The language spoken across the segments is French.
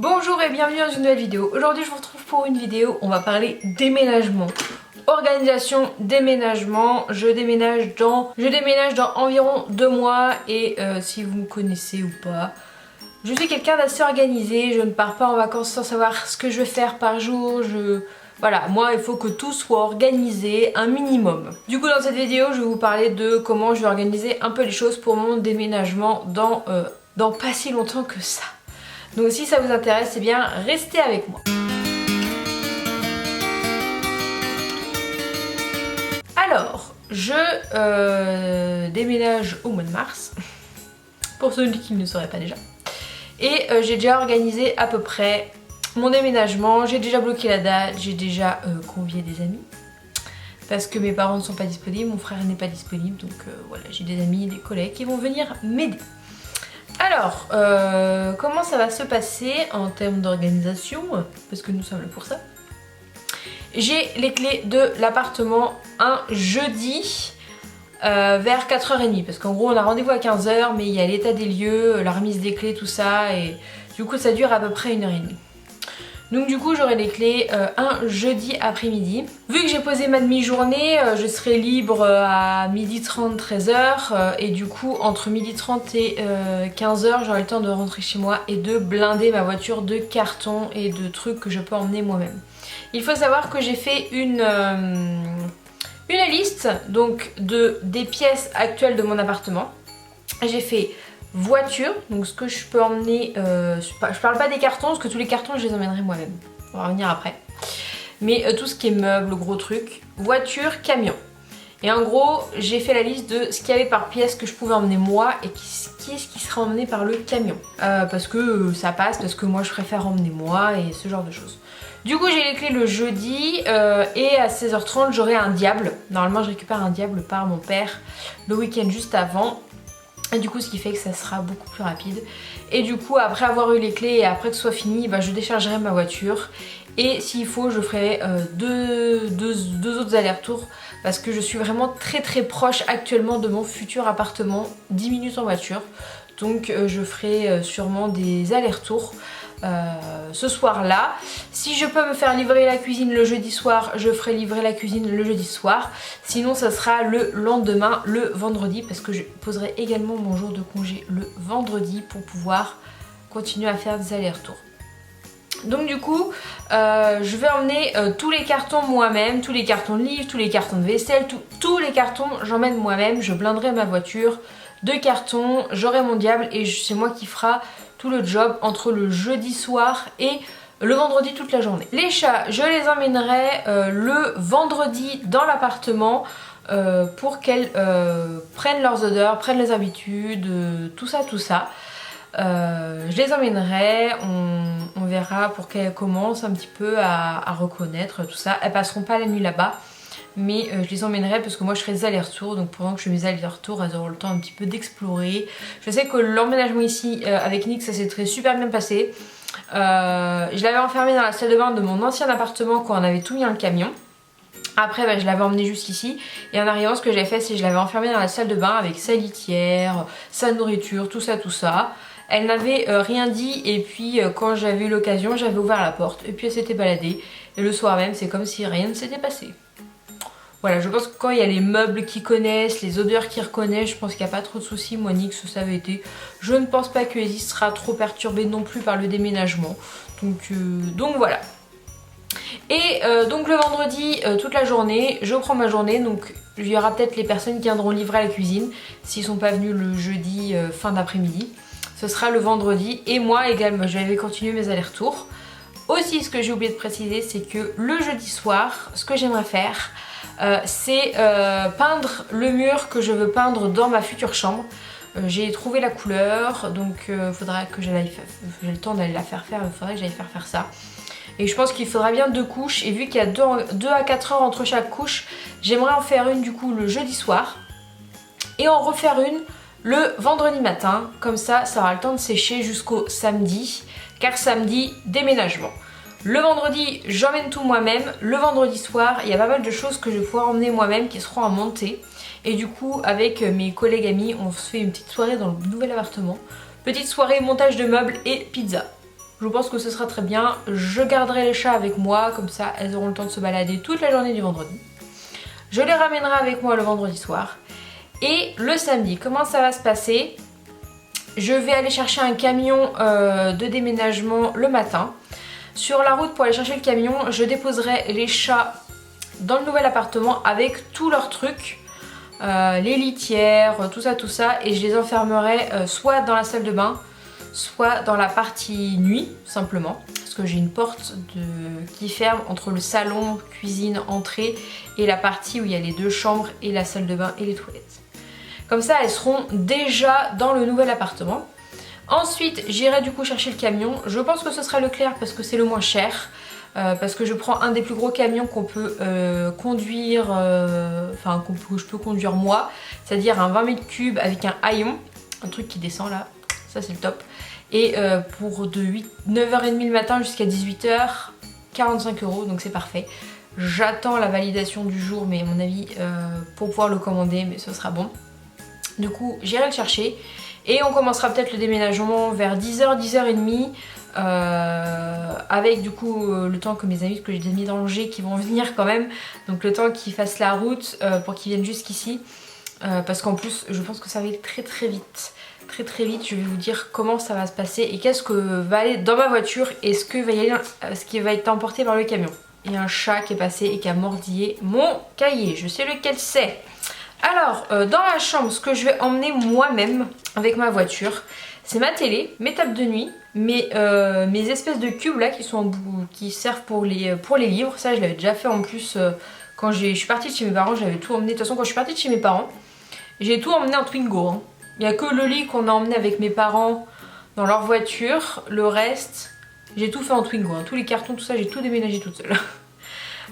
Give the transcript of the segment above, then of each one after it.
Bonjour et bienvenue dans une nouvelle vidéo. Aujourd'hui je vous retrouve pour une vidéo, on va parler déménagement. Organisation, déménagement, je déménage dans environ 2 mois et si vous me connaissez ou pas, je suis quelqu'un d'assez organisé, je ne pars pas en vacances sans savoir ce que je vais faire par jour, Voilà, moi il faut que tout soit organisé, un minimum. Du coup dans cette vidéo je vais vous parler de comment je vais organiser un peu les choses pour mon déménagement dans pas si longtemps que ça. Donc si ça vous intéresse, eh bien restez avec moi. Alors, je déménage au mois de mars, pour ceux qui ne le sauraient pas déjà. Et j'ai déjà organisé à peu près mon déménagement, j'ai déjà bloqué la date, j'ai déjà convié des amis. Parce que mes parents ne sont pas disponibles, mon frère n'est pas disponible, donc voilà, j'ai des amis, des collègues qui vont venir m'aider. Alors, comment ça va se passer en termes d'organisation, parce que nous sommes là pour ça. J'ai les clés de l'appartement un jeudi vers 4h30, parce qu'en gros on a rendez-vous à 15h, mais il y a l'état des lieux, la remise des clés, tout ça, et du coup ça dure à peu près 1h30. Donc du coup j'aurai les clés un jeudi après-midi. Vu que j'ai posé ma demi-journée, je serai libre à 12h30, 13h et du coup entre 12h30 et 15h j'aurai le temps de rentrer chez moi et de blinder ma voiture de cartons et de trucs que je peux emmener moi-même. Il faut savoir que j'ai fait une liste donc des pièces actuelles de mon appartement. J'ai fait voiture, donc ce que je peux emmener, je parle pas des cartons parce que tous les cartons je les emmènerai moi-même, on va revenir après, mais tout ce qui est meubles, gros trucs, voiture, camion. Et en gros j'ai fait la liste de ce qu'il y avait par pièce que je pouvais emmener moi et qui est-ce qui sera emmené par le camion, parce que ça passe, parce que moi je préfère emmener moi et ce genre de choses. Du coup j'ai les clés le jeudi et à 16h30 j'aurai un diable. Normalement je récupère un diable par mon père le week-end juste avant. Et du coup ce qui fait que ça sera beaucoup plus rapide. Et du coup après avoir eu les clés et après que ce soit fini, bah, je déchargerai ma voiture. Et s'il faut je ferai deux autres allers-retours. Parce que je suis vraiment très proche actuellement de mon futur appartement. 10 minutes en voiture. Donc je ferai sûrement des allers-retours ce soir là. Si je peux me faire livrer la cuisine le jeudi soir, je ferai livrer la cuisine le jeudi soir. Sinon ça sera le lendemain, le vendredi, parce que je poserai également mon jour de congé le vendredi pour pouvoir continuer à faire des allers-retours. Donc du coup je vais emmener tous les cartons moi-même, tous les cartons de livres, tous les cartons de vaisselle, tous les cartons j'emmène moi-même. Je blinderai ma voiture de cartons, j'aurai mon diable et c'est moi qui fera tout le job entre le jeudi soir et le vendredi toute la journée. Les chats, je les emmènerai le vendredi dans l'appartement pour qu'elles prennent leurs odeurs, prennent les habitudes, tout ça. Je les emmènerai, on verra pour qu'elles commencent un petit peu à reconnaître tout ça. Elles passeront pas la nuit là-bas. Mais je les emmènerai parce que moi je ferai des allers-retours, donc pendant que je fais mes allers-retours elles auront le temps un petit peu d'explorer. Je sais que l'emménagement ici avec Nick ça s'est super bien passé. Je l'avais enfermé dans la salle de bain de mon ancien appartement quand on avait tout mis dans le camion. Après bah, je l'avais emmené jusqu'ici et en arrivant ce que j'ai fait c'est que je l'avais enfermé dans la salle de bain avec sa litière, sa nourriture, tout ça. Elle n'avait rien dit et puis quand j'avais eu l'occasion j'avais ouvert la porte et puis elle s'était baladée. Et le soir même c'est comme si rien ne s'était passé. Voilà, je pense que quand il y a les meubles qui connaissent, les odeurs qui reconnaissent, je pense qu'il n'y a pas trop de soucis. Moi, Nick, ça avait été. Je ne pense pas que Izzy sera trop perturbée non plus par le déménagement. Donc voilà. Et donc le vendredi, toute la journée, je prends ma journée. Donc il y aura peut-être les personnes qui viendront livrer à la cuisine s'ils ne sont pas venus le jeudi fin d'après-midi. Ce sera le vendredi. Et moi également, je vais continuer mes allers-retours. Aussi, ce que j'ai oublié de préciser, c'est que le jeudi soir, ce que j'aimerais faire, c'est peindre le mur que je veux peindre dans ma future chambre. J'ai trouvé la couleur, donc il faudra que j'ai le temps d'aller la faire faire, il faudrait que j'aille faire ça. Et je pense qu'il faudra bien 2 couches, et vu qu'il y a 2 à 4 heures entre chaque couche, j'aimerais en faire une du coup le jeudi soir, et en refaire une le vendredi matin, comme ça aura le temps de sécher jusqu'au samedi, car samedi, déménagement. Le vendredi, j'emmène tout moi-même. Le vendredi soir, il y a pas mal de choses que je vais pouvoir emmener moi-même qui seront à monter. Et du coup, avec mes collègues amis, on se fait une petite soirée dans le nouvel appartement. Petite soirée montage de meubles et pizza. Je pense que ce sera très bien. Je garderai les chats avec moi, comme ça elles auront le temps de se balader toute la journée du vendredi. Je les ramènerai avec moi le vendredi soir. Et le samedi, comment ça va se passer? Je vais aller chercher un camion de déménagement le matin. Sur la route pour aller chercher le camion, je déposerai les chats dans le nouvel appartement avec tous leurs trucs. Les litières, tout ça, et je les enfermerai soit dans la salle de bain, soit dans la partie nuit, simplement. Parce que j'ai une porte qui ferme entre le salon, cuisine, entrée et la partie où il y a les 2 chambres et la salle de bain et les toilettes. Comme ça, elles seront déjà dans le nouvel appartement. Ensuite, j'irai du coup chercher le camion. Je pense que ce sera Leclerc parce que c'est le moins cher. Parce que je prends un des plus gros camions qu'on peut conduire, enfin que je peux conduire moi. C'est-à-dire un 20 mètres cubes avec un haillon. Un truc qui descend là. Ça c'est le top. Et pour de 9h30 le matin jusqu'à 18h, 45 €. Donc c'est parfait. J'attends la validation du jour, mais à mon avis, pour pouvoir le commander, mais ce sera bon. Du coup, j'irai le chercher et on commencera peut-être le déménagement vers 10h, 10h30 avec du coup le temps que mes amis que j'ai mis d'Angers qui vont venir quand même, donc le temps qu'ils fassent la route pour qu'ils viennent jusqu'ici parce qu'en plus je pense que ça va aller très vite. Très vite, je vais vous dire comment ça va se passer et qu'est-ce que va aller dans ma voiture et ce qui va être emporté par le camion. Il y a un chat qui est passé et qui a mordillé mon cahier, je sais lequel c'est. Alors, dans la chambre, ce que je vais emmener moi-même avec ma voiture, c'est ma télé, mes tables de nuit, mes espèces de cubes là qui servent pour les livres. Ça, je l'avais déjà fait en plus quand je suis partie de chez mes parents, j'avais tout emmené. De toute façon, quand je suis partie de chez mes parents, j'ai tout emmené en Twingo. Hein. Il n'y a que le lit qu'on a emmené avec mes parents dans leur voiture. Le reste, j'ai tout fait en Twingo. Hein. Tous les cartons, tout ça, j'ai tout déménagé toute seule.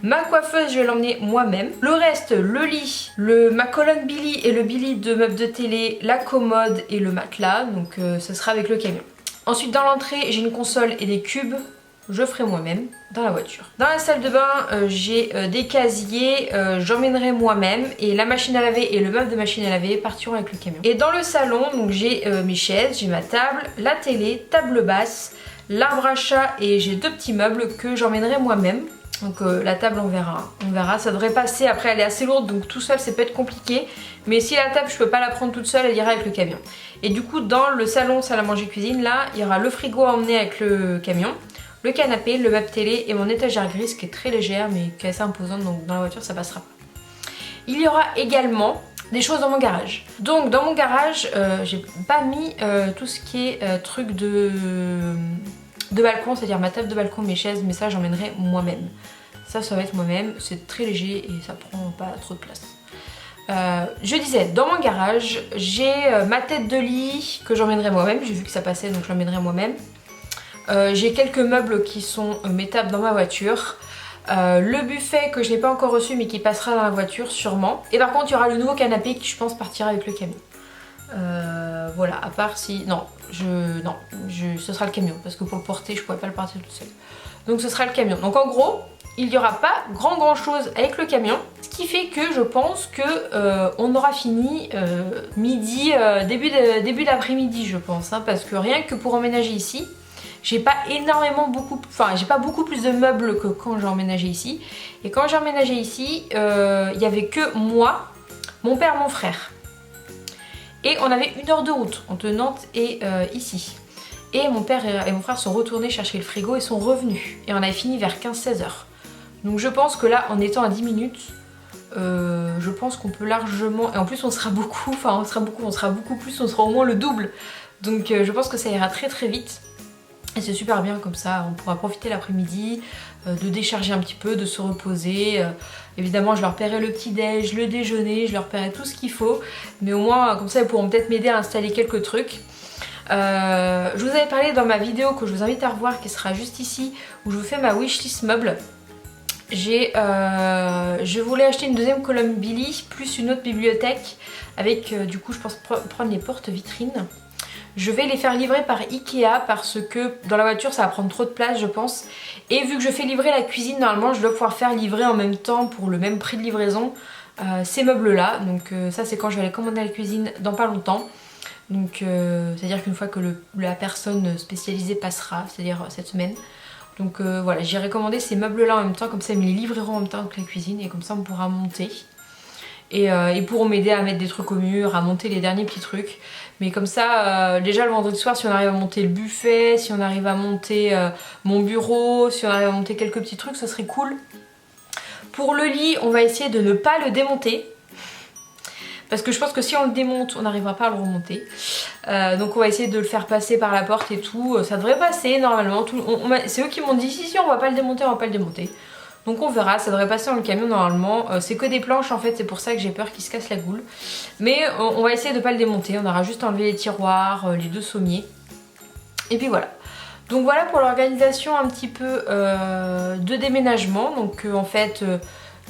Ma coiffeuse, je vais l'emmener moi-même. Le reste, le lit, ma colonne Billy et le Billy de meubles de télé, la commode et le matelas. Donc ce sera avec le camion. Ensuite, dans l'entrée, j'ai une console et des cubes. Je ferai moi-même dans la voiture. Dans la salle de bain, j'ai des casiers, j'emmènerai moi-même. Et la machine à laver et le meuble de machine à laver partiront avec le camion. Et dans le salon, donc j'ai mes chaises, j'ai ma table, la télé, table basse, l'arbre à chat et j'ai 2 petits meubles que j'emmènerai moi-même. Donc la table on verra, ça devrait passer. Après elle est assez lourde donc tout seul c'est peut être compliqué. Mais si la table je peux pas la prendre toute seule, elle ira avec le camion. Et du coup dans le salon, salle à manger, cuisine, là il y aura le frigo à emmener avec le camion, le canapé, le meuble télé et mon étagère grise qui est très légère mais qui est assez imposante, donc dans la voiture ça passera pas. Il y aura également des choses dans mon garage. Donc dans mon garage j'ai pas mis tout ce qui est truc de balcon, c'est-à-dire ma table de balcon, mes chaises, mais ça j'emmènerai moi-même. Ça va être moi-même, c'est très léger et ça prend pas trop de place. Je disais, dans mon garage, j'ai ma tête de lit que j'emmènerai moi-même, j'ai vu que ça passait donc j'emmènerai moi-même. J'ai quelques meubles qui sont mes tables dans ma voiture. Le buffet que je n'ai pas encore reçu mais qui passera dans la voiture sûrement. Et par contre il y aura le nouveau canapé qui je pense partira avec le camion. Voilà, à part si... Non, ce sera le camion parce que pour le porter je pourrais pas le porter tout seul. Donc ce sera le camion. Donc en gros il n'y aura pas grand chose avec le camion. Ce qui fait que je pense que on aura fini midi, début d'après-midi je pense. Hein, parce que rien que pour emménager ici, j'ai pas j'ai pas beaucoup plus de meubles que quand j'ai emménagé ici. Et quand j'ai emménagé ici, il y avait que moi, mon père, mon frère. Et on avait 1 heure de route entre Nantes et ici. Et mon père et mon frère sont retournés chercher le frigo et sont revenus. Et on avait fini vers 15-16 h. Donc je pense que là, en étant à 10 minutes, je pense qu'on peut largement... Et en plus on sera beaucoup, on sera beaucoup plus, on sera au moins le double. Donc je pense que ça ira très vite. Et c'est super bien comme ça, on pourra profiter l'après-midi, de décharger un petit peu, de se reposer. Évidemment je leur paierai le petit-déj, le déjeuner, je leur paierai tout ce qu'il faut. Mais au moins comme ça ils pourront peut-être m'aider à installer quelques trucs. Je vous avais parlé dans ma vidéo que je vous invite à revoir, qui sera juste ici, où je vous fais ma wishlist meuble. Je voulais acheter une 2e colonne Billy, plus une autre bibliothèque, avec du coup je pense prendre les portes-vitrines. Je vais les faire livrer par Ikea parce que dans la voiture ça va prendre trop de place je pense. Et vu que je fais livrer la cuisine, normalement je dois pouvoir faire livrer en même temps pour le même prix de livraison ces meubles là. Donc ça c'est quand je vais aller commander la cuisine dans pas longtemps. Donc c'est-à-dire qu'une fois que la personne spécialisée passera, c'est-à-dire cette semaine. Donc voilà, j'ai recommandé ces meubles là en même temps, comme ça ils me les livreront en même temps que la cuisine et comme ça on pourra monter. Et ils pourront m'aider à mettre des trucs au mur, à monter les derniers petits trucs. Mais comme ça, déjà le vendredi soir, si on arrive à monter le buffet, si on arrive à monter mon bureau, si on arrive à monter quelques petits trucs, ça serait cool. Pour le lit, on va essayer de ne pas le démonter. Parce que je pense que si on le démonte, on n'arrivera pas à le remonter. Donc on va essayer de le faire passer par la porte et tout. Ça devrait passer normalement. C'est eux qui m'ont dit si on va pas le démonter, on va pas le démonter. Donc on verra, ça devrait passer dans le camion normalement. C'est que des planches en fait, c'est pour ça que j'ai peur qu'il se casse la goule. Mais on va essayer de pas le démonter. On aura juste enlevé les tiroirs, les 2 sommiers. Et puis voilà. Donc voilà pour l'organisation un petit peu de déménagement. Donc en fait...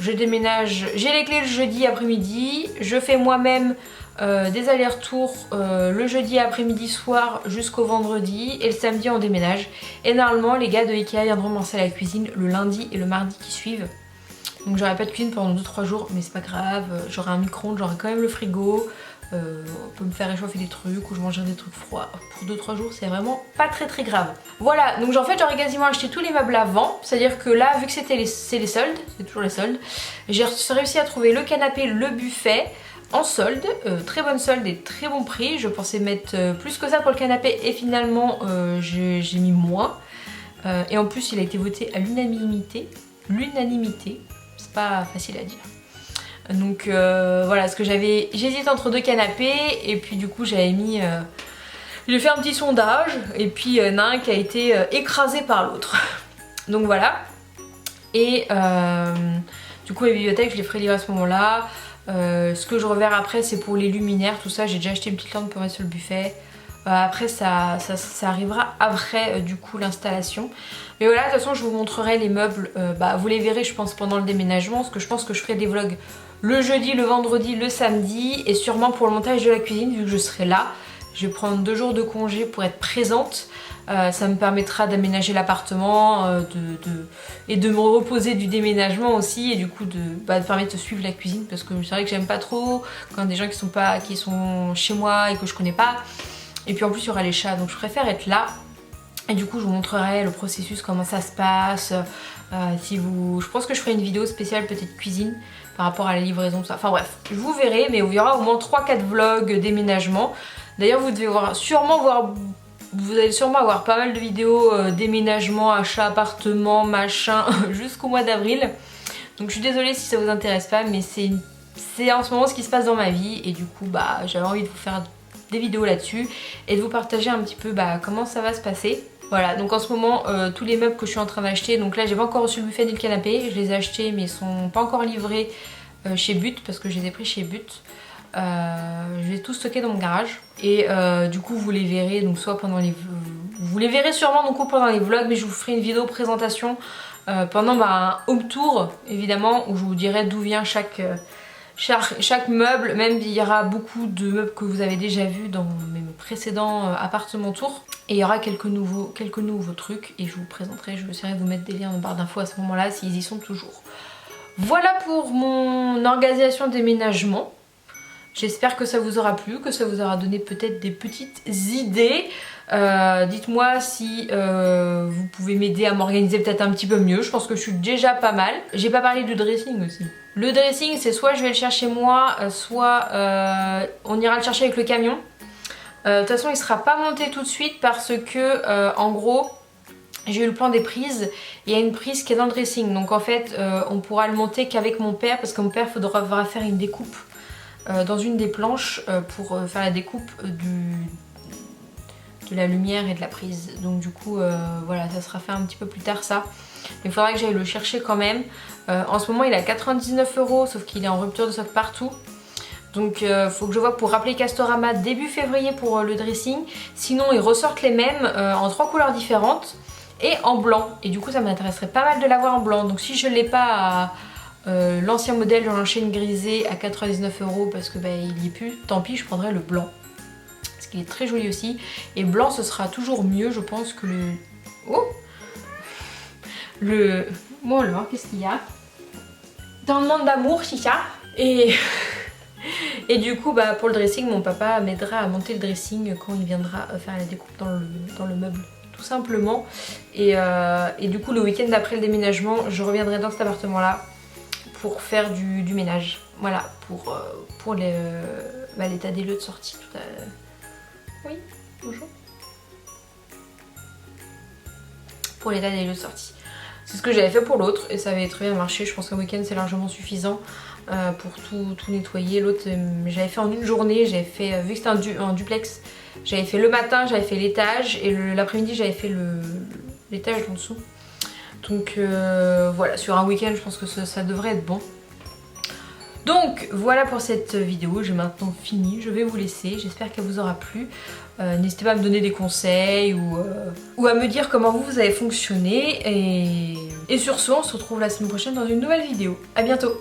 je déménage, j'ai les clés le jeudi après-midi, je fais moi-même des allers-retours le jeudi après-midi soir jusqu'au vendredi et le samedi on déménage. Et normalement les gars de Ikea viendront m'installer à la cuisine le lundi et le mardi qui suivent. Donc j'aurai pas de cuisine pendant 2-3 jours mais c'est pas grave, j'aurai un micro-ondes, j'aurai quand même le frigo. On peut me faire réchauffer des trucs ou je mangerai des trucs froids pour 2-3 jours, c'est vraiment pas très grave. Voilà, donc en fait j'aurais quasiment acheté tous les meubles avant, c'est à dire que là vu que c'est les soldes, c'est toujours les soldes, j'ai réussi à trouver le canapé, le buffet en solde, très bonne solde et très bon prix. Je pensais mettre plus que ça pour le canapé et finalement j'ai mis moins. Et en plus il a été voté à l'unanimité, c'est pas facile à dire. Donc voilà, parce que j'hésite entre 2 canapés et puis du coup j'avais mis... j'ai fait un petit sondage et puis il y en a un qui a été écrasé par l'autre. Donc voilà. Et du coup les bibliothèques je les ferai livrer à ce moment-là. Ce que je reverrai après c'est pour les luminaires, tout ça. J'ai déjà acheté une petite lampe pour mettre sur le buffet. Après ça arrivera après du coup l'installation. Mais voilà, de toute façon je vous montrerai les meubles. Vous les verrez je pense pendant le déménagement. Parce que je pense que je ferai des vlogs le jeudi, le vendredi, le samedi. Et sûrement pour le montage de la cuisine vu que je serai là. Je vais prendre 2 jours de congé pour être présente. Ça me permettra d'aménager l'appartement et de me reposer du déménagement aussi. Et du coup de permettre de suivre la cuisine. Parce que c'est vrai que j'aime pas trop quand il y a des gens qui sont chez moi et que je connais pas. Et puis en plus il y aura les chats donc je préfère être là. Et du coup je vous montrerai le processus, comment ça se passe. Je pense que je ferai une vidéo spéciale peut-être cuisine par rapport à la livraison, tout ça. Enfin bref, vous verrez, mais il y aura au moins 3-4 vlogs déménagement. D'ailleurs vous allez sûrement avoir pas mal de vidéos déménagement, achat, appartement, machin, jusqu'au mois d'avril. Donc je suis désolée si ça vous intéresse pas, mais c'est en ce moment ce qui se passe dans ma vie. Et du coup j'avais envie de vous faire des vidéos là-dessus et de vous partager un petit peu comment ça va se passer. Voilà, donc en ce moment tous les meubles que je suis en train d'acheter, donc là j'ai pas encore reçu le buffet ni le canapé, je les ai achetés mais ils sont pas encore livrés chez But parce que je les ai pris chez But. Je vais tout stocker dans mon garage et du coup vous les verrez donc soit pendant vous les verrez sûrement donc pendant les vlogs, mais je vous ferai une vidéo présentation pendant un home tour évidemment où je vous dirai d'où vient chaque meuble. Même il y aura beaucoup de meubles que vous avez déjà vus dans mes précédents appartements tours. Et il y aura quelques nouveaux trucs et je vous présenterai, je vais essayer de vous mettre des liens en barre d'infos à ce moment-là s'ils y sont toujours. Voilà pour mon organisation déménagement. J'espère que ça vous aura plu, que ça vous aura donné peut-être des petites idées. Dites-moi si vous pouvez m'aider à m'organiser peut-être un petit peu mieux. Je pense que je suis déjà pas mal. J'ai pas parlé du dressing aussi. Le dressing c'est soit je vais le chercher moi, soit on ira le chercher avec le camion. De toute façon il sera pas monté tout de suite parce que en gros j'ai eu le plan des prises. Il y a une prise qui est dans le dressing. Donc en fait on pourra le monter qu'avec mon père parce que mon père faudra faire une découpe dans une des planches pour faire la découpe de la lumière et de la prise. Donc du coup voilà, ça sera fait un petit peu plus tard ça. Mais il faudra que j'aille le chercher quand même. En ce moment il est à 99 € sauf qu'il est en rupture de stock partout. Donc faut que je vois pour rappeler Castorama début février pour le dressing. Sinon ils ressortent les mêmes en 3 couleurs différentes et en blanc. Et du coup ça m'intéresserait pas mal de l'avoir en blanc. Donc si je ne l'ai pas à l'ancien modèle, j'en enchaîne grisé à 99 € parce que il n'y est plus, tant pis je prendrai le blanc. Parce qu'il est très joli aussi. Et blanc ce sera toujours mieux je pense que le... Oh Bon alors, qu'est-ce qu'il y a? Dans le monde d'amour, chicha. Et Et du coup bah pour le dressing, mon papa m'aidera à monter le dressing quand il viendra faire la découpe dans le meuble, tout simplement. Et du coup le week-end d'après le déménagement, je reviendrai dans cet appartement là pour faire du ménage. Voilà, pour l'état des lieux de sortie. Oui, bonjour. Pour l'état des lieux de sortie. C'est ce que j'avais fait pour l'autre et ça avait très bien marché. Je pense qu'un week-end c'est largement suffisant pour tout nettoyer. L'autre j'avais fait en une journée, j'avais fait, vu que c'était un duplex, j'avais fait le matin, j'avais fait l'étage et l'après-midi j'avais fait l'étage en dessous. Donc voilà, sur un week-end je pense que ça devrait être bon. Donc voilà pour cette vidéo, j'ai maintenant fini, je vais vous laisser, j'espère qu'elle vous aura plu. N'hésitez pas à me donner des conseils ou à me dire comment vous avez fonctionné. Et sur ce, on se retrouve la semaine prochaine dans une nouvelle vidéo. A bientôt!